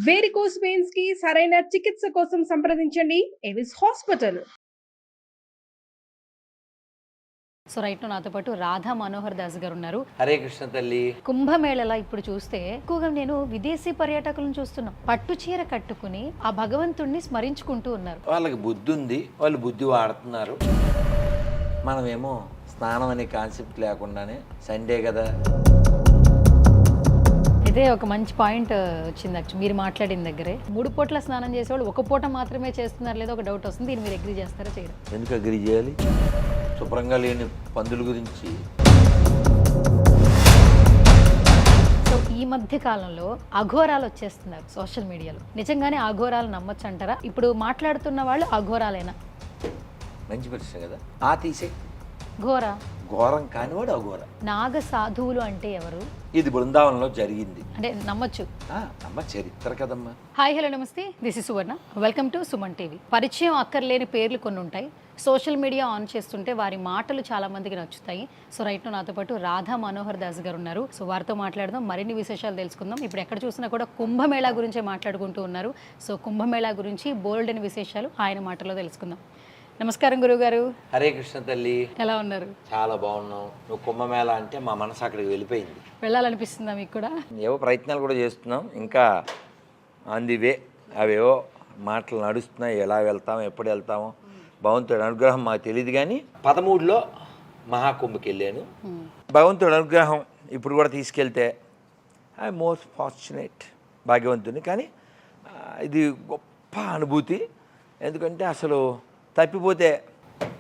Varicose veins కి సరైన చికిత్స కోసం సంప్రదించండి ఎవిస్ హాస్పిటల్. సో రైట్ నాతో పాటు రాధా మనోహర్ దాస్ గారు ఉన్నారు. హరే కృష్ణ తల్లి. కుంభమేళలా ఇప్పుడు చూస్తే ఎక్కువగా నేను విదేశీ పర్యాటకులను చూస్తున్నాం. పట్టు చీర కట్టుకుని ఆ భగవంతుణ్ణి స్మరించుకుంటూ ఉన్నారు. వాళ్ళకి బుద్ధి ఉంది, వాళ్ళు బుద్ధి వాడుతున్నారు. మనమేమో స్నానం అనే కాన్సెప్ట్ లేకుండానే సండే కదా. ఇదే ఒక మంచి పాయింట్ వచ్చింది. యాక్చువల్లీ మీరు మాట్లాడిన దగ్గరే 3 పూట్ల స్నానం చేసేవాళ్ళు 1 పూట మాత్రమే చేస్తున్నారు లేదా ఒక డౌట్ వస్తుంది. దీన్ని మీరు అగ్రీ చేస్తారా చేయరు? ఎందుకు అగ్రీ చేయాలి? శుభ్రంగా లేని పందుల గురించి. సో ఈ మధ్య కాలంలో అఘోరాలు వచ్చేస్తున్నారు సోషల్ మీడియాలో. నిజంగానే అఘోరాలు నమ్మొచ్చు అంటారా? ఇప్పుడు మాట్లాడుతున్న వాళ్ళు అఘోరాలేనా? మంచి ప్రశ్న కదా. ఆ తీసే ఘోర ఘోరం కానివాడు అఘోర. నాగ సాధువులు అంటే ఎవరు? ఇది బృందావనంలో జరిగింది అంటే నమ్మొచ్చు. అమ్మ చరిత్ర కదమ్మా. హాయ్ హలో నమస్తే, this is Suvarna. Welcome to Suman TV. పరిచయం అక్కర్లేని పేర్లు కొన్ని ఉంటాయి. సోషల్ మీడియా ఆన్ చేస్తుంటే వారి మాటలు చాలా మందికి నచ్చుతాయి. సో రైట్ నాతో పాటు రాధా మనోహర్ దాస్ గారు ఉన్నారు. సో వారితో మాట్లాడదాం, మరిన్ని విశేషాలు తెలుసుకుందాం. ఇప్పుడు ఎక్కడ చూసినా కూడా కుంభమేళా గురించే మాట్లాడుకుంటూ ఉన్నారు. సో కుంభమేళా గురించి బోల్డ్ అని విశేషాలు ఆయన మాటల్లో తెలుసుకుందాం. నమస్కారం గురువుగారు. హరే కృష్ణ తల్లి. ఎలా ఉన్నారు? చాలా బాగున్నావు. నువ్వు కుంభమేళ అంటే మా మనసు అక్కడికి వెళ్ళిపోయింది. వెళ్ళాలనిపిస్తుందా మీకు కూడా? ఏవో ప్రయత్నాలు కూడా చేస్తున్నాం, ఇంకా అందివే అవేవో మాటలు నడుస్తున్నాయి. ఎలా వెళ్తామో ఎప్పుడు వెళ్తామో భగవంతుడి అనుగ్రహం మాకు తెలియదు. కానీ 13లో మహాకుంభకి వెళ్ళాను. భగవంతుడి అనుగ్రహం ఇప్పుడు కూడా తీసుకెళ్తే ఐ మోస్ట్ ఫార్చునేట్, భాగ్యవంతుని. కానీ ఇది గొప్ప అనుభూతి. ఎందుకంటే అసలు తప్పిపోతే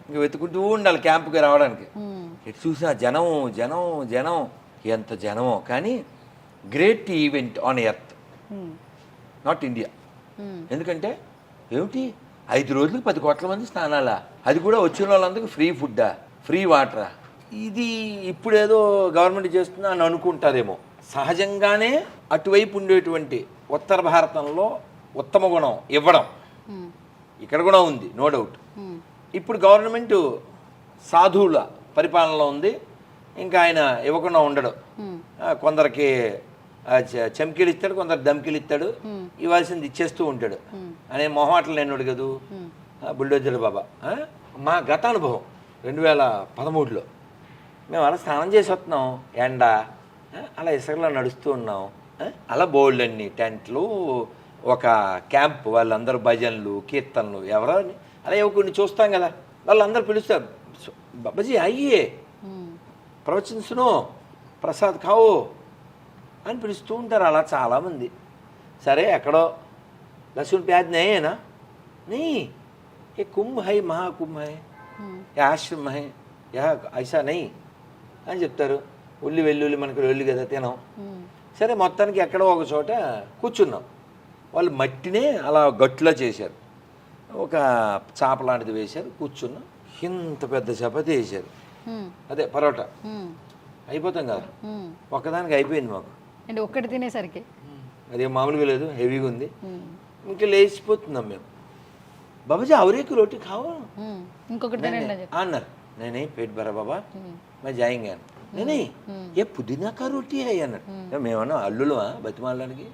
ఇంక వెతుకుంటూ ఉండాలి క్యాంపుకి రావడానికి. ఎటు చూసినా జనం జనం జనం, ఎంత జనమో. కానీ great event on earth, not India. ఎందుకంటే ఏమిటి 5 రోజులకు 10 కోట్ల మంది స్నానాలా? అది కూడా వచ్చిన వాళ్ళందరికీ ఫ్రీ ఫుడ్డా, ఫ్రీ వాటరా? ఇది ఇప్పుడేదో గవర్నమెంట్ చేస్తుందా అని అనుకుంటారేమో. సహజంగానే అటువైపు ఉండేటువంటి ఉత్తర భారతంలో ఉత్తమ గుణం ఇవ్వడం ఇక్కడ కూడా ఉంది, నో డౌట్. ఇప్పుడు గవర్నమెంట్ సాధువుల పరిపాలనలో ఉంది. ఇంకా ఆయన ఇవ్వకుండా ఉండడు. కొందరికి చమ్కీలు ఇస్తాడు, కొందరు దమ్కీలు ఇస్తాడు. ఇవ్వాల్సింది ఇచ్చేస్తూ ఉంటాడు అనే మొహమాటలు నేను అడగదు బుల్డోజర్ బాబా. మా గత అనుభవం 2013లో మేము అలా స్నానం చేసి వస్తున్నాం, ఎండ అలా ఇసుకలో నడుస్తూ ఉన్నాం. అలా బోల్డ్ అన్ని టెంట్లు, ఒక క్యాంప్, వాళ్ళందరూ భజనలు కీర్తనలు ఎవరో అలా కొన్ని చూస్తాం కదా. వాళ్ళందరూ పిలుస్తారు, బాబాజీ అయ్యే ప్రవచన్ సునో, ప్రసాద్ ఖావో అని పిలుస్తూ ఉంటారు. అలా చాలామంది. సరే ఎక్కడో లహసున్ ప్యాజ్ నయేనా నీ ఏ కుంభ హై, మహాకుంభ హై, ఏ ఆశ్రమ హై, యా ఐసా నై అని చెప్తారు. ఉల్లి వెల్లుల్లి మనకు వెల్లు కదా తినం. సరే మొత్తానికి ఎక్కడో ఒక చోట కూర్చున్నాం. వాళ్ళు మట్టినే అలా గట్టులా చేశారు, ఒక చాప లాంటిది వేశారు, కూర్చున్నాం. ఇంత పెద్ద చపాతి వేశారు, అదే పరోటా. అయిపోతాం కదా, ఒక్కదానికి అయిపోయింది మాకు. అంటే ఒక్కటి తినేసరికి అదే మామూలుగా లేదు, హెవీగా ఉంది. ఇంకా లేచిపోతున్నాం మేము. బాబాజీ అవరేకి రోటీ కావా ఇంకొకటి అన్నారు. నేనే పేట్ భరా బాబా మే జాయింగా. నేనే ఏ పుదీనా కా రోటీ అయ్యి అన్నాడు. మేమన్నా అల్లులమా బతిమాలడానికి?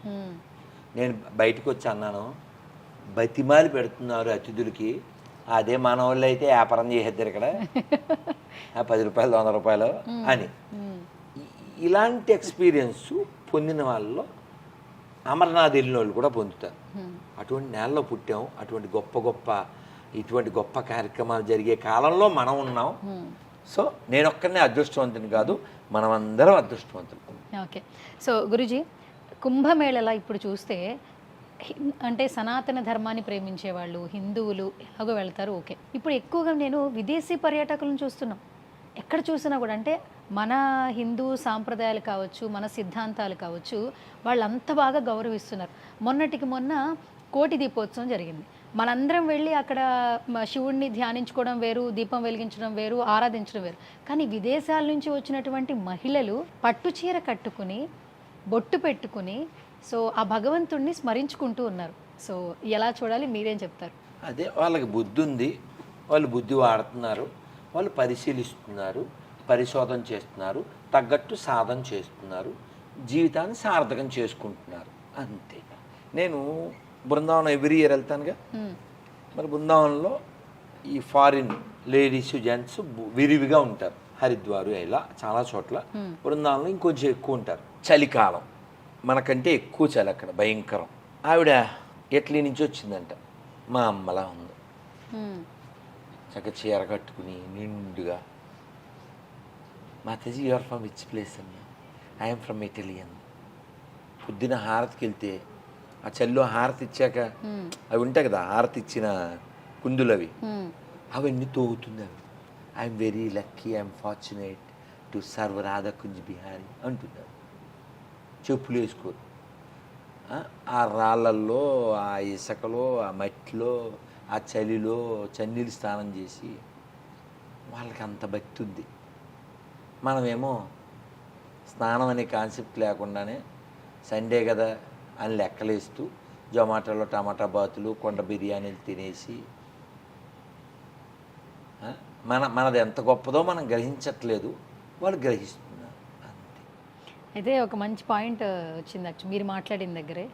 నేను బయటకు వచ్చి అన్నాను, బతిమాలి పెడుతున్నారు అతిథులకి. అదే మన వాళ్ళు అయితే వ్యాపారం చేసేద్దరు ఇక్కడ 10 రూపాయలు 100 రూపాయలు అని. ఇలాంటి ఎక్స్పీరియన్స్ పొందిన వాళ్ళలో అమర్నాథ్ వెళ్ళిన వాళ్ళు కూడా పొందుతారు. అటువంటి నేలలో పుట్టాం. అటువంటి ఇటువంటి గొప్ప కార్యక్రమాలు జరిగే కాలంలో మనం ఉన్నాం. సో నేను ఒక్కనే అదృష్టవంతుని కాదు, మనమందరం అదృష్టవంతులు. ఓకే. సో గురుజీ, కుంభమేళలా ఇప్పుడు చూస్తే అంటే సనాతన ధర్మాన్ని ప్రేమించే వాళ్ళు హిందువులు ఎలాగో వెళ్తారు, ఓకే. ఇప్పుడు ఎక్కువగా నేను విదేశీ పర్యాటకులను చూస్తున్నాం. ఎక్కడ చూసినా కూడా అంటే మన హిందూ సాంప్రదాయాలు కావచ్చు, మన సిద్ధాంతాలు కావచ్చు, వాళ్ళు అంత బాగా గౌరవిస్తున్నారు. మొన్నటికి మొన్న కోటి దీపోత్సవం జరిగింది. మనందరం వెళ్ళి అక్కడ శివుడిని ధ్యానించుకోవడం వేరు, దీపం వెలిగించడం వేరు, ఆరాధించడం వేరు. కానీ విదేశాల నుంచి వచ్చినటువంటి మహిళలు పట్టు చీర కట్టుకుని బొట్టు పెట్టుకుని సో ఆ భగవంతుణ్ణి స్మరించుకుంటూ ఉన్నారు. సో ఎలా చూడాలి, మీరేం చెప్తారు? అదే వాళ్ళకి బుద్ధి ఉంది, వాళ్ళు బుద్ధి వాడుతున్నారు, వాళ్ళు పరిశీలిస్తున్నారు, పరిశోధన చేస్తున్నారు, తగ్గట్టు సాధన చేస్తున్నారు, జీవితాన్ని సార్థకం చేసుకుంటున్నారు, అంతే. నేను బృందావనం ఎవ్రీ ఇయర్ వెళ్తానుగా. మ్మ్. మరి బృందావనంలో ఈ ఫారిన్ లేడీస్ జెంట్స్ విరివిగా ఉంటారు. హరిద్వారు ఇలా చాలా చోట్ల. బృందావనంలో ఇంకొంచెం ఎక్కువ ఉంటారు. చలికాలం మనకంటే ఎక్కువ చలి అక్కడ, భయంకరం. ఆవిడ ఇటలీ నుంచి వచ్చిందంట, మా అమ్మలా ఉంది. మ్మ్. చక్కగా చీర కట్టుకుని నిండుగా. మాతాజీ యూఆర్ ఫ్రమ్ విచ్ ప్లేస్ అన్న? ఐఎమ్ ఫ్రమ్ ఇటలీ అన్న. పొద్దున హారతికి వెళ్తే ఆ చల్లో హారతి ఇచ్చాక అవి ఉంటాయి కదా, హారతి ఇచ్చిన కుందులు అవి, మ్మ్. అవన్నీ తోగుతుంది. అవి I'm very lucky, I'm fortunate to serve Radhakunj Bihari అంటున్నారు. చెప్పులు వేసుకోరు. ఆ రాళ్ళల్లో, ఆ ఇసుకలో, ఆ మట్టిలో, ఆ చలిలో చన్నీళ్ళు స్నానం చేసి వాళ్ళకి అంత భక్తి ఉంది. మనమేమో స్నానం అనే కాన్సెప్ట్ లేకుండానే సండే కదా అని లెక్కలేస్తూ జొమాటోలో టమాటా బాతులు, కొండ బిర్యానీలు తినేసి మనది ఎంత గొప్పదో మనం గ్రహించట్లేదు, వాళ్ళు గ్రహిస్తున్నారు అంతే. అయితే ఒక మంచి పాయింట్ వచ్చింది యాక్చువల్ మీరు మాట్లాడిన దగ్గరే.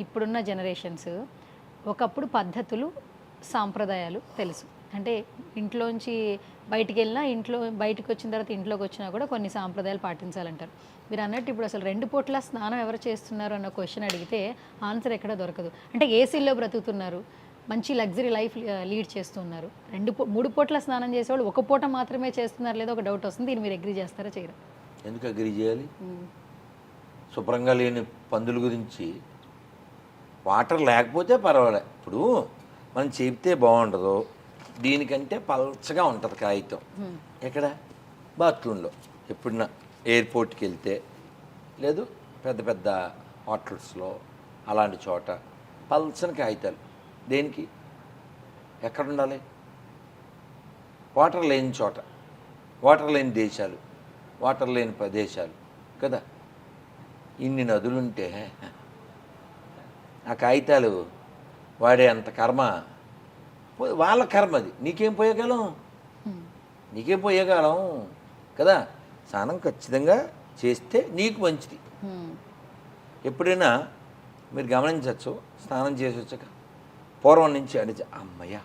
ఇప్పుడున్న జనరేషన్స్ ఒకప్పుడు పద్ధతులు, సాంప్రదాయాలు తెలుసు. అంటే ఇంట్లోంచి బయటికి వెళ్ళినా, బయటకు వచ్చిన తర్వాత ఇంట్లోకి వచ్చినా కూడా కొన్ని సాంప్రదాయాలు పాటించాలంటారు. మీరు అన్నట్టు ఇప్పుడు అసలు 2 పూట్ల స్నానం ఎవరు చేస్తున్నారు అన్న క్వశ్చన్ అడిగితే ఆన్సర్ ఎక్కడ దొరకదు. అంటే ఏసీల్లో బ్రతుకుతున్నారు, మంచి లగ్జరీ లైఫ్ లీడ్ చేస్తున్నారు. 3 పూట్ల స్నానం చేసేవాళ్ళు 1 పూట మాత్రమే చేస్తున్నారు లేదో ఒక డౌట్ వస్తుంది. దీన్ని మీరు అగ్రీ చేస్తారా చేయరా? ఎందుకు అగ్రీ చేయాలి? శుభ్రంగా లేని పందుల గురించి వాటర్ లేకపోతే పర్వాలే. ఇప్పుడు మనం చెప్తే బాగుండదు, దీనికంటే పల్చగా ఉంటుంది కాగితం. ఎక్కడ? బాత్రూంలో. ఎప్పుడన్నా ఎయిర్పోర్ట్కి వెళ్తే, లేదు పెద్ద పెద్ద హోటల్స్లో అలాంటి చోట పల్చని కాగితాలు. దేనికి? ఎక్కడ ఉండాలి? వాటర్ లేని చోట, వాటర్ లేని దేశాలు, వాటర్ లేని ప్రదేశాలు కదా. ఇన్ని నదులుంటే ఆ కాగితాలు వాడే అంత కర్మ వాళ్ళ కర్మ. అది నీకేం పోయగలం? నీకేం పోయగలం కదా. స్నానం ఖచ్చితంగా చేస్తే నీకు మంచిది. ఎప్పుడైనా మీరు గమనించవచ్చు, స్నానం చేసి వచ్చాక పూర్వం నుంచి అడిచి అమ్మయ్య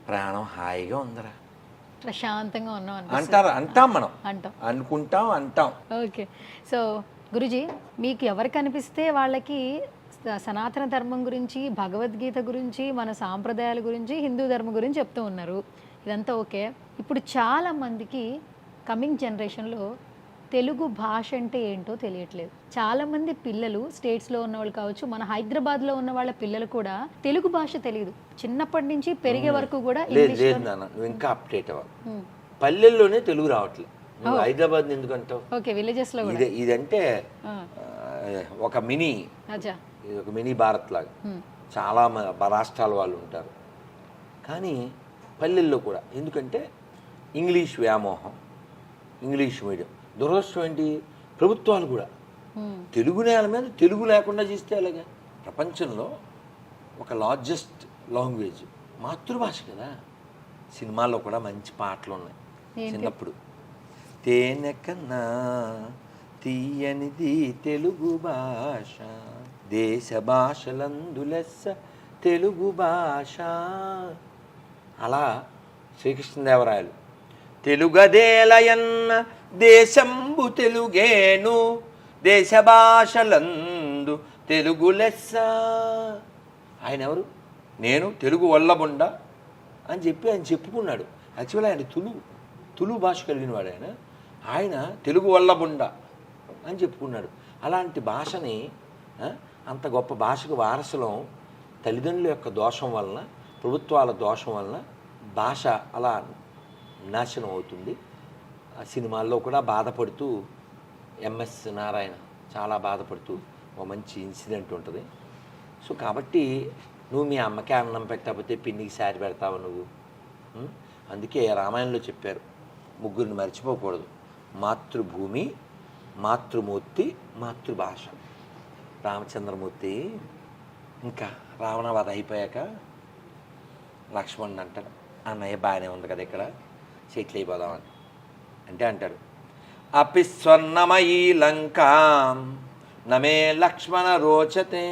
ప్రాణం హాయిగా ఉందరా, ప్రశాంతంగా ఉన్నాం అంటాం. మనం అంటాం. ఓకే. సో గురుజీ, మీకు ఎవరికి అనిపిస్తే వాళ్ళకి సనాతన ధర్మం గురించి, భగవద్గీత గురించి, మన సాంప్రదాయాల గురించి, హిందూ ధర్మం గురించి చెప్తూ ఉన్నారు. ఇదంతా ఓకే. ఇప్పుడు చాలామందికి కమింగ్ జనరేషన్లో తెలుగు భాష అంటే ఏంటో తెలియట్లేదు. చాలామంది పిల్లలు స్టేట్స్లో ఉన్నవాళ్ళు కావచ్చు, మన హైదరాబాద్లో ఉన్న వాళ్ళ పిల్లలు కూడా తెలుగు భాష తెలియదు. చిన్నప్పటి నుంచి పెరిగే వరకు కూడా ఇంకా అప్డేట్ అవ్వాలి. పల్లెల్లోనే తెలుగు రావట్లేదు. హైదరాబాద్ ఎందుకంటావు? ఓకే, విలేజెస్లో కూడా ఇదంటే ఒక మినీ భారత్ లాగా చాలా రాష్ట్రాల వాళ్ళు ఉంటారు. కానీ పల్లెల్లో కూడా ఎందుకంటే ఇంగ్లీష్ వ్యామోహం, ఇంగ్లీష్ మీడియం. దురదృష్టం ఏంటి, ప్రభుత్వాలు కూడా తెలుగు నేల మీద తెలుగు లేకుండా చేస్తే అలాగా. ప్రపంచంలో ఒక లార్జెస్ట్ లాంగ్వేజ్ మాతృభాష కదా. సినిమాల్లో కూడా మంచి పాటలు ఉన్నాయి. చిన్నప్పుడు తేనె కన్నా తీయనిది తెలుగు భాష, దేశ భాషలందు లెస్స తెలుగు భాష. అలా శ్రీకృష్ణదేవరాయలు తెలుగదేలయన్న దేశంబు తెలుగేను, దేశ భాషలందు తెలుగు లెస్స. ఆయన ఎవరు? నేను తెలుగు వల్లబుండ అని చెప్పి ఆయన చెప్పుకున్నాడు. యాక్చువల్లీ ఆయన తులు భాష కలిగిన వాడు. ఆయన తెలుగు వల్లబుండ అని చెప్పుకున్నాడు. అలాంటి భాషని, అంత గొప్ప భాషకు వారసులం తల్లిదండ్రుల యొక్క దోషం వలన, ప్రభుత్వాల దోషం వలన భాష అలా నాశనం అవుతుంది. ఆ సినిమాల్లో కూడా బాధపడుతూ ఎంఎస్ నారాయణ చాలా బాధపడుతూ ఒక మంచి ఇన్సిడెంట్ ఉంటుంది. సో కాబట్టి నువ్వు మీ అమ్మకే అన్నం పెట్టకపోతే పిన్నికి సారి పెడతావు నువ్వు. అందుకే రామాయణంలో చెప్పారు, ముగ్గురిని మర్చిపోకూడదు: మాతృభూమి, మాతృమూర్తి, మాతృభాష. రామచంద్రమూర్తి ఇంకా రావణవధ అయిపోయాక లక్ష్మణుడు అంటాడు, అన్నయ్య బాగానే ఉంది కదా ఇక్కడ, సెటిల్ అయిపోదామని అంటే అంటాడు, అపి స్వర్ణమయీ లంకాం నమే లక్ష్మణ రోచతే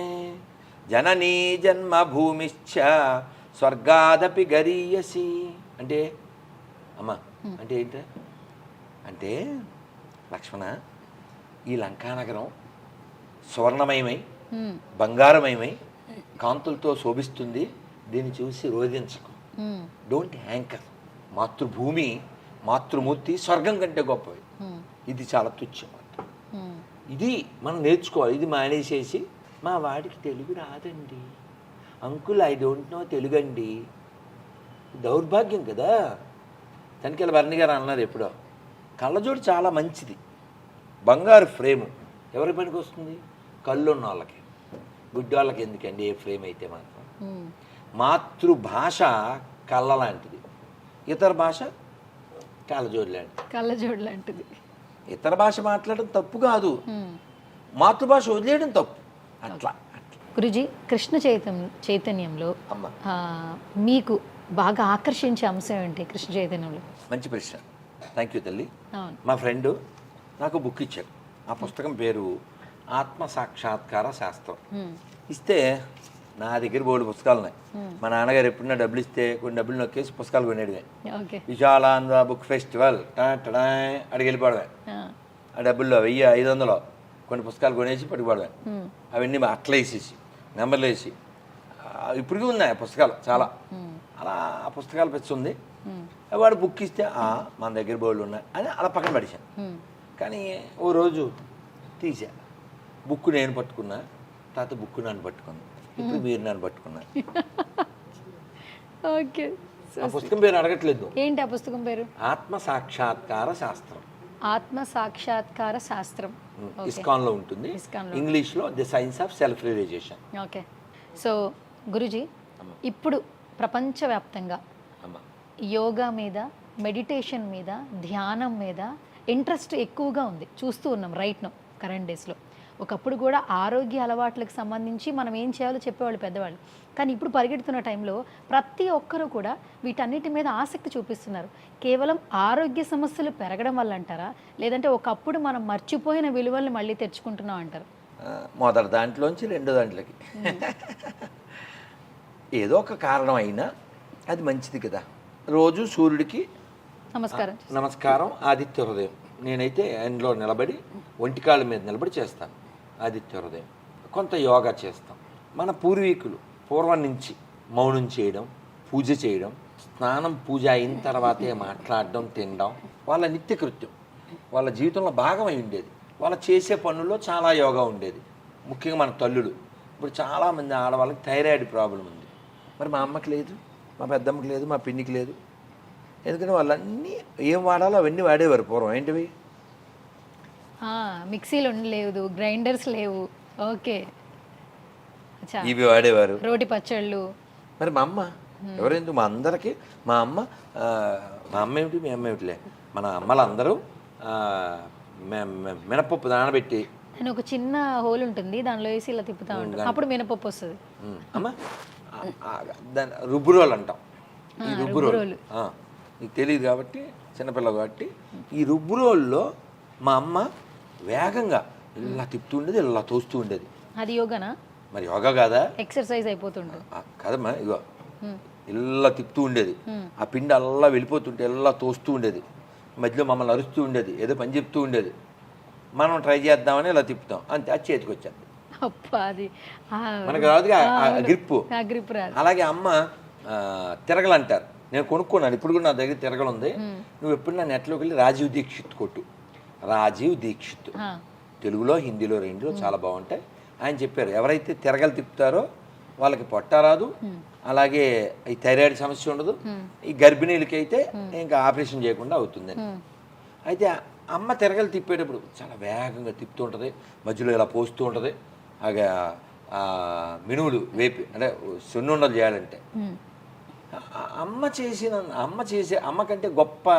జననీ జన్మభూమిశ్చ స్వర్గాదపి గరీయసి. అంటే అమ్మా అంటే ఏంటి అంటే లక్ష్మణ, ఈ లంకానగరం సువర్ణమయమై బంగారమయమై కాంతులతో శోభిస్తుంది. దీన్ని చూసి రోధించకు. డోంట్ హ్యాంకర్. మాతృభూమి మాతృమూర్తి స్వర్గం కంటే గొప్పవి. ఇది చాలా తుచ్చం. ఇది మనం నేర్చుకోవాలి. ఇది మానేసేసి మా వాడికి తెలుగు రాదండి uncle, I don't know Telugu అండి, దౌర్భాగ్యం కదా. తనికెళ్ళ భరణి గారు అన్నారు ఎప్పుడో, కళ్ళజోడు చాలా మంచిది, బంగారు ఫ్రేము ఎవరి పనికి వస్తుంది? కళ్ళు ఉన్న వాళ్ళకి, గుడ్డి వాళ్ళకి ఎందుకండి ఏ ఫ్రేమ్ అయితే మాత్రం. మాతృభాష కళ్ళ లాంటిది, ఇతర భాష కళ్ళజోడు లాంటిది. ఇతర భాష మాట్లాడడం తప్పు కాదు, మాతృభాష వదిలేయడం తప్పు. అట్లా గురుజీ, కృష్ణ చైతన్యంలో అమ్మ మీకు బాగా ఆకర్షించే అంశం ఏంటి కృష్ణ చైతన్యంలో? మంచి ప్రశ్న, థ్యాంక్ యూ తల్లి. అవును. మా ఫ్రెండ్ నాకు బుక్ ఇచ్చారు. ఆ పుస్తకం పేరు ఆత్మ సాక్షాత్కార శాస్త్రం. ఇస్తే నా దగ్గర బోర్డు పుస్తకాలు ఉన్నాయి. మా నాన్నగారు ఎప్పుడన్నా డబ్బులు ఇస్తే కొన్ని డబ్బులు నొక్కేసి పుస్తకాలు కొనేడుగా. విశాలాంధ్ర బుక్ ఫెస్టివల్ అడిగి వెళ్ళిపోవడమే. ఆ డబ్బుల్లో 1000-500 కొన్ని పుస్తకాలు కొనేసి పట్టుకుపోవడమే. అవన్నీ అట్లా వేసేసి నెంబర్లు వేసి ఇప్పటికీ ఉన్నాయి ఆ పుస్తకాలు చాలా. అలా ఆ పుస్తకాలు పెంచుంది. వాడు బుక్ ఇస్తే మన దగ్గర బోర్డులు ఉన్నాయి అని అలా పక్కన పడేసాను. కానీ ఓ రోజు తీసా, బుక్ నేను పట్టుకున్నా, తర్వాత బుక్ నన్ను పట్టుకున్నా, ఇప్పుడు మీరు నన్ను పట్టుకున్నా. ఓకే, ఆ పుస్తకం పేరు అడగట్లేదు. ఏంటి ఆ పుస్తకం పేరు? ఆత్మ సాక్షాత్కార శాస్త్రం. ఆత్మ సాక్షాత్కార శాస్త్రం. ఇస్కాన్లో ఉంటుంది, ఇంగ్లీష్లో the science of self realisation. Okay. So గురుజీ, ఇప్పుడు ప్రపంచవ్యాప్తంగా యోగా మీద, మెడిటేషన్ మీద, ధ్యానం మీద ఇంట్రెస్ట్ ఎక్కువగా ఉంది, చూస్తూ ఉన్నాం రైట్ నౌ కరెంట్ డేస్లో. ఒకప్పుడు కూడా ఆరోగ్య అలవాట్లకు సంబంధించి మనం ఏం చేయాలో చెప్పేవాళ్ళు పెద్దవాళ్ళు. కానీ ఇప్పుడు పరిగెడుతున్న టైంలో ప్రతి ఒక్కరూ కూడా వీటన్నిటి మీద ఆసక్తి చూపిస్తున్నారు. కేవలం ఆరోగ్య సమస్యలు పెరగడం వల్ల అంటారా, లేదంటే ఒకప్పుడు మనం మర్చిపోయిన విలువల్ని మళ్ళీ తెచ్చుకుంటున్నాం అంటారు? మొదటి దాంట్లోంచి రెండో దాంట్లోకి ఏదో ఒక కారణం అయినా అది మంచిది కదా. రోజు సూర్యుడికి నమస్కారం, ఆదిత్య హృదయం. నేనైతే ఎండ్లో నిలబడి ఒంటికాళ్ళ మీద నిలబడి చేస్తాను ఆదిత్య హృదయం. కొంత యోగా చేస్తాం. మన పూర్వీకులు పూర్వం నుంచి మౌనం చేయడం, పూజ చేయడం, స్నానం పూజ అయిన తర్వాతే మాట్లాడడం, తినడం వాళ్ళ నిత్యకృత్యం, వాళ్ళ జీవితంలో భాగమై ఉండేది. వాళ్ళు చేసే పనుల్లో చాలా యోగా ఉండేది. ముఖ్యంగా మన తల్లులు. ఇప్పుడు చాలామంది ఆడవాళ్ళకి థైరాయిడ్ ప్రాబ్లం ఉంది. మరి మా అమ్మకి లేదు, మా పెద్దమ్మకి లేదు, మా పిన్నికి లేదు. ఎందుకంటే వాళ్ళన్నీ ఏం వాడాలో అవన్నీ వాడేవారు పూర్వం. ఏంటివి? మిక్సీలు ఉండలేదు, గ్రైండర్స్ లేవు. ఓకే, ఇవి వాడేవారు, రోటి పచ్చళ్ళు. మరి మా అమ్మ ఎవరెందుకు మా అందరికీ మా అమ్మ ఏమిటి మీ అమ్మ ఏమిటిలే, మన అమ్మలందరూ మినపప్పు నానబెట్టి ఒక చిన్న హోల్ ఉంటుంది, దానిలో వేసి ఇలా తిప్పుతా ఉంటాం, అప్పుడు మినపప్పు వస్తుంది. అమ్మ దాని రుబ్బురోలు అంటాం. ఈ రుబ్బురోలు నీకు తెలియదు కాబట్టి, చిన్నపిల్ల కాబట్టి, ఈ రుబ్బురోల్లో మా అమ్మ వేగంగా ఇలా తిప్పుతూ ఉండేది, ఇలా తోస్తూ ఉండేది. అది యోగానా? మరి యోగా కాదా? ఎక్సర్సైజ్ అయిపోతుంటుంది కదమ్మా. ఇగో ఇలా తిప్పుతూ ఉండేది, ఆ పిండి అలా వెళ్ళిపోతుంటే ఇలా తోస్తూ ఉండేది, మధ్యలో మమ్మల్ని అరుస్తూ ఉండేది, ఏదో పని చెప్తూ ఉండేది. మనం ట్రై చేద్దామని ఇలా తిప్పుతాం, అంతే, అది చేతికి వచ్చేది. మనకు రాదుగా గ్రిప్పు. అలాగే అమ్మ తిరగలంటారు, నేను కొనుక్కున్నాను, ఇప్పుడు కూడా నా దగ్గర తిరగలు ఉంది. నువ్వు ఎప్పుడు నా నెట్లోకి వెళ్ళి రాజీవ్ దీక్షిత్ కొట్టు, రాజీవ్ దీక్షిత్, తెలుగులో హిందీలో రెండులో చాలా బాగుంటాయి. ఆయన చెప్పారు, ఎవరైతే తిరగలు తిప్పుతారో వాళ్ళకి పొట్ట రాదు, అలాగే ఈ థైరాయిడ్ సమస్య ఉండదు, ఈ గర్భిణీలకి అయితే ఇంకా ఆపరేషన్ చేయకుండా అవుతుందని. అయితే అమ్మ తిరగలు తిప్పేటప్పుడు చాలా వేగంగా తిప్పుతూ ఉంటుంది, మధ్యలో ఇలా పోస్తూ ఉంటుంది. అలాగే మినువులు వేపి అంటే సున్నుండలు చేయాలంటే అమ్మ కంటే గొప్ప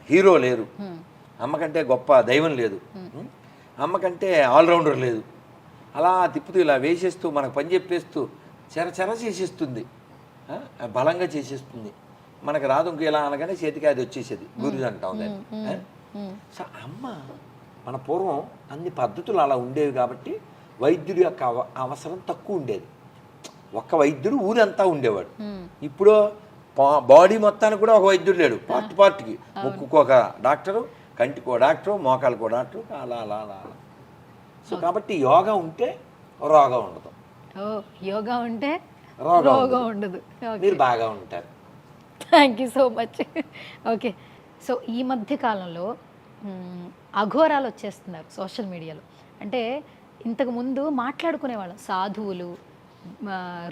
హీరో లేరు, అమ్మకంటే గొప్ప దైవం లేదు, అమ్మకంటే ఆల్రౌండర్ లేదు. అలా తిప్పుతూ ఇలా వేసేస్తూ మనకు పని చెప్పేస్తూ చెర చేసేస్తుంది, బలంగా చేసేస్తుంది. మనకు రాదు ఇంక ఇలా అనగానే చేతికి అది వచ్చేసేది, గురి అంటాం దాన్ని. సో అమ్మ మన పూర్వం అన్ని పద్ధతులు అలా ఉండేవి కాబట్టి వైద్యుడి యొక్క అవసరం తక్కువ ఉండేది. ఒక్క వైద్యుడు ఊరంతా ఉండేవాడు. ఇప్పుడు బాడీ మొత్తానికి కూడా ఒక వైద్యుడు లేడు. పార్ట్కి ముక్కుకు ఒక డాక్టరు, కంటికి ఒక డాక్టరు, మోకాలకు ఒక డాక్టరు, అలా అలా అలా అలా. సో కాబట్టి యోగా ఉంటే రోగం ఉండదు. యోగా ఉంటే రోగం ఉండదు. మీరు బాగా ఉంటారు. Thank you so much. Okay, so ఈ మధ్య కాలంలో అఘోరాలు వచ్చేస్తున్నారు సోషల్ మీడియాలో. అంటే ఇంతకుముందు మాట్లాడుకునేవాళ్ళం సాధువులు,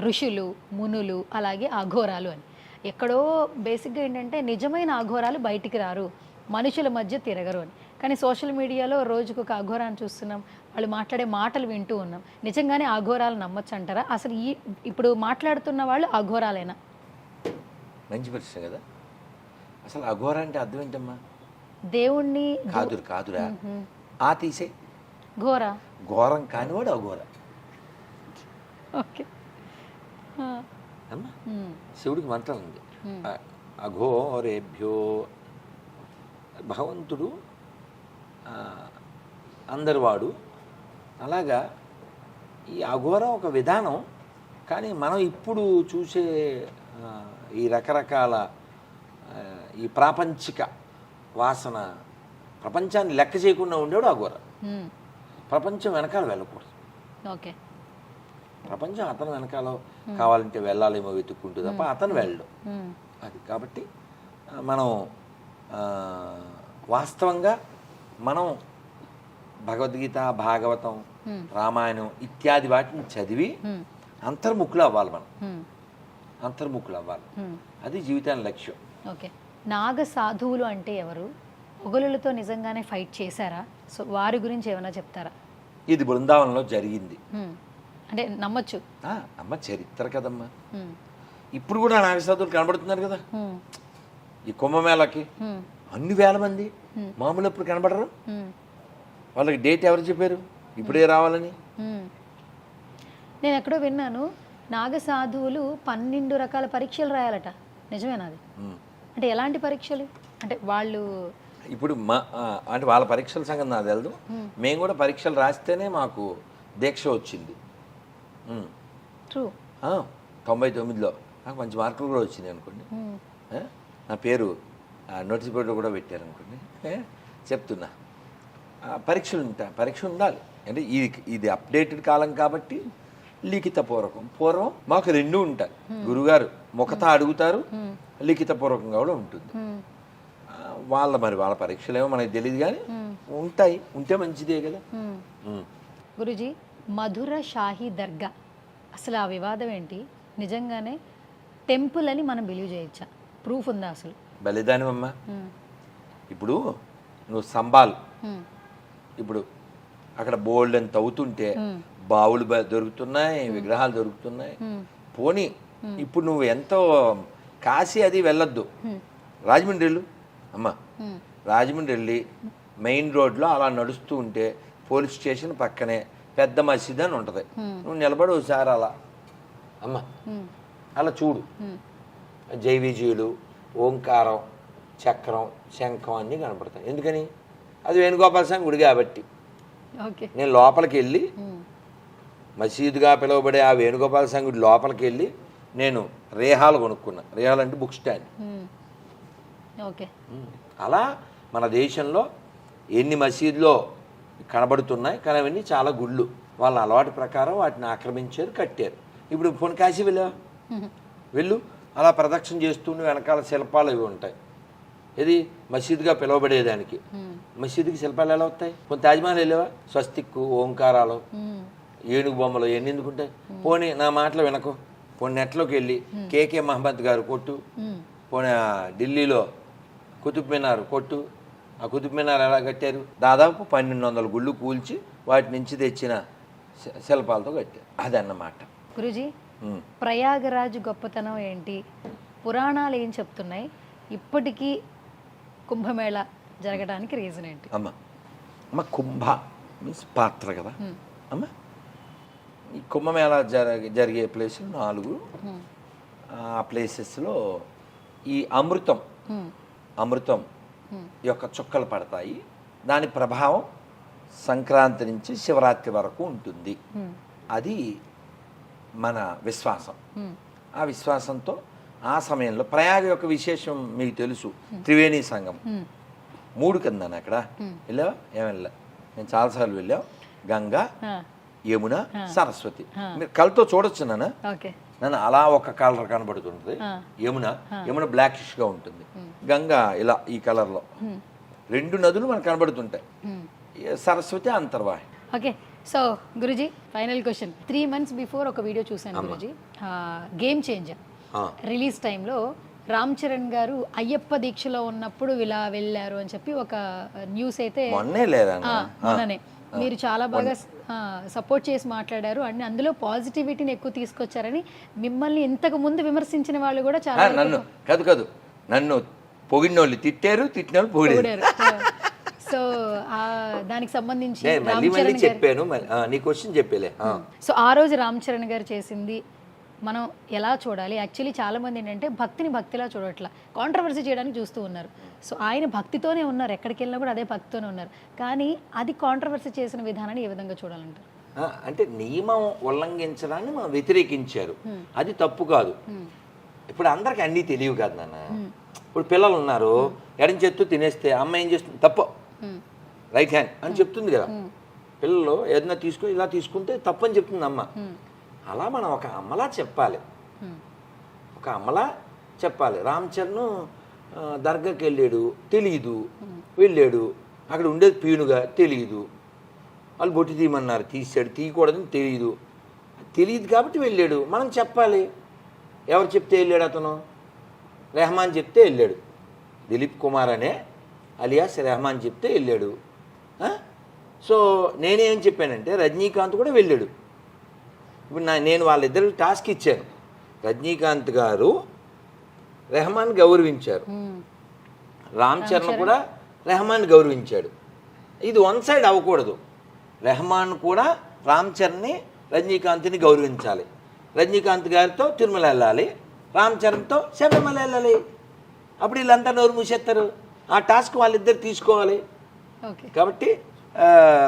ఋషులు, మునులు, అలాగే అఘోరాలు అని. ఎక్కడో బేసిక్గా ఏంటంటే నిజమైన అఘోరాలు బయటికి రారు, మనుషుల మధ్య తిరగరు అని. కానీ సోషల్ మీడియాలో రోజుకు ఒక అఘోరాన్ని చూస్తున్నాం, వాళ్ళు మాట్లాడే మాటలు వింటూ ఉన్నాం. నిజంగానే అఘోరాలు నమ్మచ్చు అంటారా? అసలు ఇప్పుడు మాట్లాడుతున్న వాళ్ళు అఘోరాలేనా? మంచి ప్రశ్న కదా. అసలు అఘోర అంటే అర్థం ఏంటమ్మా? దేవుణ్ణి కాదురా తీసే ఘోర, ఘోరం కానివాడు అఘోర. ఓకే, అమ్మా శివుడికి మంత్రం ఉంది, అఘోరేభ్యో. భగవంతుడు అందరివాడు. అలాగా ఈ అఘోర ఒక విధానం. కానీ మనం ఇప్పుడు చూసే ఈ రకరకాల ఈ ప్రాపంచిక వాసన, ప్రపంచాన్ని లెక్క చేయకుండా ఉండేవాడు అఘోర. ప్రపంచం వెనకాల వెళ్ళకూడదు. ఓకే, ప్రపంచం అతను వెనకాల కావాలంటే వెళ్ళాలేమో వెతుక్కుంటూ తప్ప అతను వెళ్ళడు. అది కాబట్టి మనం వాస్తవంగా మనం భగవద్గీత, భాగవతం, రామాయణం ఇత్యాది వాటిని చదివి అంతర్ముఖులు అవ్వాలి. మనం అంతర్ముఖులు అవ్వాలి. అది జీవితానికి లక్ష్యం. ఓకే, నాగ సాధువులు అంటే ఎవరు? మొగలులతో నిజంగానే ఫైట్ చేశారా? సో వారి గురించి ఏమైనా చెప్తారా? ఇది బృందావనంలో జరిగింది. అంటే నమ్మచ్చు. అమ్మ చరిత్ర కదమ్మా. ఇప్పుడు కూడా నాగసాధువులు కనబడుతున్నారు కదా ఈ కుంభమేళకి. అన్ని వేల మంది. మామూలు ఎప్పుడు కనబడరు. వాళ్ళకి డేట్ ఎవరు చెప్పారు ఇప్పుడే రావాలని? నేను ఎక్కడో విన్నాను, నాగ సాధువులు 12 రకాల పరీక్షలు రాయాలట. నిజమేనా అది? అంటే ఎలాంటి పరీక్షలు? అంటే వాళ్ళు ఇప్పుడు అంటే వాళ్ళ పరీక్షల సంగతి నాకు తెలదు. మేము కూడా పరీక్షలు రాస్తేనే మాకు దీక్ష వచ్చింది. ట్రూ. 99లో నాకు మంచి మార్కులు కూడా వచ్చింది అనుకోండి. నా పేరు నోటీస్ బోర్డులో కూడా పెట్టారు అనుకోండి. చెప్తున్నా, పరీక్షలు ఉంటాయి. పరీక్ష ఉండాలి. అంటే ఇది అప్డేటెడ్ కాలం కాబట్టి పూర్వం మాకు 2 ఉంటాయి. గురుగారు ముఖత అడుగుతారు, లిఖితపూర్వకంగా కూడా ఉంటుంది. వాళ్ళ పరీక్షలు ఏమో మనకి తెలియదు కానీ ఉంటాయి. ఉంటే మంచిదే కదా. గురుజీ, మధుర షాహీ దర్గా అసలు ఆ వివాదం ఏంటి? నిజంగానే టెంపుల్ అని మనం బిలీవ్ చేయొచ్చా? ప్రూఫ్ ఉందా అసలు? బలిదానమమ్మా. ఇప్పుడు నువ్వు సంబాల్, ఇప్పుడు అక్కడ బోల్డ్ అని తవ్వుతుంటే బావులు దొరుకుతున్నాయి, విగ్రహాలు దొరుకుతున్నాయి. పోనీ ఇప్పుడు నువ్వు ఎంతో కాశీ అది వెళ్ళొద్దు, రాజమండ్రి వెళ్ళు అమ్మా. రాజమండ్రి వెళ్ళి మెయిన్ రోడ్లో అలా నడుస్తూ ఉంటే పోలీస్ స్టేషన్ పక్కనే పెద్ద మసీద్ అని ఉంటుంది. నువ్వు నిలబడి ఒకసారి అలా అమ్మ అలా చూడు. జైవిజీయులు, ఓంకారం, చక్రం, శంఖం అన్నీ కనపడతాయి. ఎందుకని? అది వేణుగోపాల స్వామి గుడి కాబట్టి. నేను లోపలికి వెళ్ళి మసీదుగా పిలువబడే ఆ వేణుగోపాల స్వామి గుడి లోపలికి వెళ్ళి నేను రేహాలు కొనుక్కున్నా. రేహాలు అంటే బుక్ స్టాండ్. అలా మన దేశంలో ఎన్ని మసీదులో కనబడుతున్నాయి, కానీ అవన్నీ చాలా గుళ్ళు. వాళ్ళ అలవాటు ప్రకారం వాటిని ఆక్రమించారు, కట్టారు. ఇప్పుడు పోనీ కాశీ వెళ్ళు, అలా ప్రదక్షిణ చేస్తుండే వెనకాల శిల్పాలు ఇవి ఉంటాయి. ఇది మసీదుగా పిలువబడేదానికి. మసీదుకి శిల్పాలు ఎలా వస్తాయి? కొన్ని తాజ్మహల్ వెళ్ళావా? స్వస్తిక్కు, ఓంకారాలు, ఏనుగు బొమ్మలు ఎన్ని ఎందుకుంటాయి? పోనీ నా మాటలు వినకు. పోనీ నెట్లోకి వెళ్ళి కేకే మహమ్మద్ గారు కొట్టు, పోనీ ఢిల్లీలో కుతుబ్ మినార్ కొట్టు. ఆ కుతుబ్ మినార్ ఎలా కట్టారు? దాదాపు 1200 గుళ్ళు కూల్చి వాటి నుంచి తెచ్చిన శిల్పాలతో కట్టారు. అదన్నమాట. గురుజీ, ప్రయాగరాజ్ గొప్పతనం ఏంటి? పురాణాలు ఏం చెప్తున్నాయి? ఇప్పటికీ కుంభమేళ జరగడానికి రీజన్ ఏంటి? అమ్మ కుంభ మీన్స్ పాత్ర కదా అమ్మ. ఈ కుంభమేళ జరిగే ప్లేసులు 4. ఆ ప్లేసెస్లో ఈ అమృతం యొక్క చుక్కలు పడతాయి. దాని ప్రభావం సంక్రాంతి నుంచి శివరాత్రి వరకు ఉంటుంది. అది మన విశ్వాసం. ఆ విశ్వాసంతో ఆ సమయంలో ప్రయాగ యొక్క విశేషం మీకు తెలుసు. త్రివేణి సంగం 3 కిందన అక్కడ వెళ్ళావా? ఏం వెళ్ళా, నేను చాలాసార్లు వెళ్ళావు. గంగా, యమున, సరస్వతి. మీరు కళ్ళతో చూడొచ్చు నాన్న. నన్ను అలా ఒక కలర్ కనబడుతుంటుంది. యమున బ్లాకిష్గా ఉంటుంది. గంగా ఇలా ఈ కలర్లో 2 నదులు మనకు కనబడుతుంటాయి. సరస్వతి అంతర్వాహి. Okay, so Guruji final question. 3 months before ఒక వీడియో చూశాను గురుజీ, గేమ్ చేంజర్ రిలీజ్ టైంలో రామ్ చరణ్ గారు అయ్యప్ప దీక్షలో ఉన్నప్పుడు ఇలా వెళ్ళారు అని చెప్పి ఒక న్యూస్ అయితే మొన్ననే మీరు చాలా బాగా సపోర్ట్ చేసి మాట్లాడారు అండ్ అందులో పాజిటివిటీని ఎక్కువ తీసుకొచ్చారని మిమ్మల్ని ఇంతకు ముందు విమర్శించిన వాళ్ళు కూడా చాలా కాదు నన్ను పొగిడినోళ్ళు తిట్టారు, తిట్టినోళ్ళు పొగిడారు. సో దానికి సంబంధించి చెప్పాను. నీ క్వశ్చన్ చెప్పేలే. సో ఆ రోజు రామ్ చరణ్ గారు చేసింది మనం ఎలా చూడాలి? యాక్చువల్లీ చాలామంది ఏంటంటే భక్తిని భక్తిలా చూడట్లా, కాంట్రవర్సీ చేయడానికి చూస్తూ ఉన్నారు. సో ఆయన భక్తితోనే ఉన్నారు, ఎక్కడికి వెళ్ళినా కూడా అదే భక్తితోనే ఉన్నారు. కానీ అది కాంట్రవర్సీ చేసిన విధానాన్ని ఏ విధంగా చూడాలంటారు? అంటే నియమం ఉల్లంఘించడాన్ని మనం వ్యతిరేకించారు, అది తప్పు కాదు. ఇప్పుడు అందరికి అన్నీ తెలియవు కాదు నాన్న. ఇప్పుడు పిల్లలు ఉన్నారు, ఎడం చేత్తు తినేస్తే అమ్మ ఏం చేస్తుంది? తప్పు, రైట్ హ్యాండ్ అని చెప్తుంది కదా. పిల్లలు ఏదైనా తీసుకుని ఇలా తీసుకుంటే తప్పు అని చెప్తుంది అమ్మ. అలా మనం ఒక అమ్మలా చెప్పాలి, ఒక అమ్మలా చెప్పాలి. రామ్ చరణ్ దర్గాకి వెళ్ళాడు, తెలియదు. వెళ్ళాడు, అక్కడ ఉండేది పీనుగా, తెలియదు. వాళ్ళు బొట్టి తీయమన్నారు, తీసాడు. తీయకూడదని తెలియదు కాబట్టి వెళ్ళాడు. మనం చెప్పాలి. ఎవరు చెప్తే వెళ్ళాడు? అతను రెహమాన్ చెప్తే వెళ్ళాడు. దిలీప్ కుమార్ అనే అలియాస్ రెహమాన్ చెప్తే వెళ్ళాడు. సో నేనేం చెప్పానంటే రజనీకాంత్ కూడా వెళ్ళాడు. ఇప్పుడు నేను వాళ్ళిద్దరికి టాస్క్ ఇచ్చాను. రజనీకాంత్ గారు రెహమాన్ గౌరవించారు, రామ్ చరణ్ కూడా రెహమాన్ గౌరవించాడు. ఇది వన్ సైడ్ అవ్వకూడదు. రెహమాన్ కూడా రామ్ చరణ్ని, రజనీకాంత్ని గౌరవించాలి. రజనీకాంత్ గారితో తిరుమల వెళ్ళాలి, రామ్ చరణ్తో శబరిమల వెళ్ళాలి. అప్పుడు వీళ్ళంతా నోరు మూసేస్తారు. ఆ టాస్క్ వాళ్ళిద్దరు తీసుకోవాలి. కాబట్టి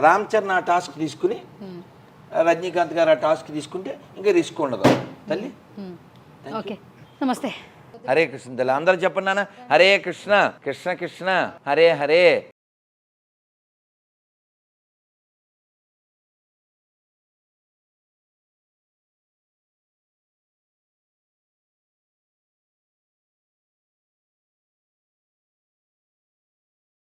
రామ్ చరణ్ ఆ టాస్క్ తీసుకుని, రజనీకాంత్ గారు ఆ టాస్క్ తీసుకుంటే ఇంకా రిస్క్ ఉండదు తల్లి. ఓకే, నమస్తే. హరే కృష్ణ తల్లి. అందరూ చెప్పండి నాన్న. హరే కృష్ణ కృష్ణ కృష్ణ హరే హరే,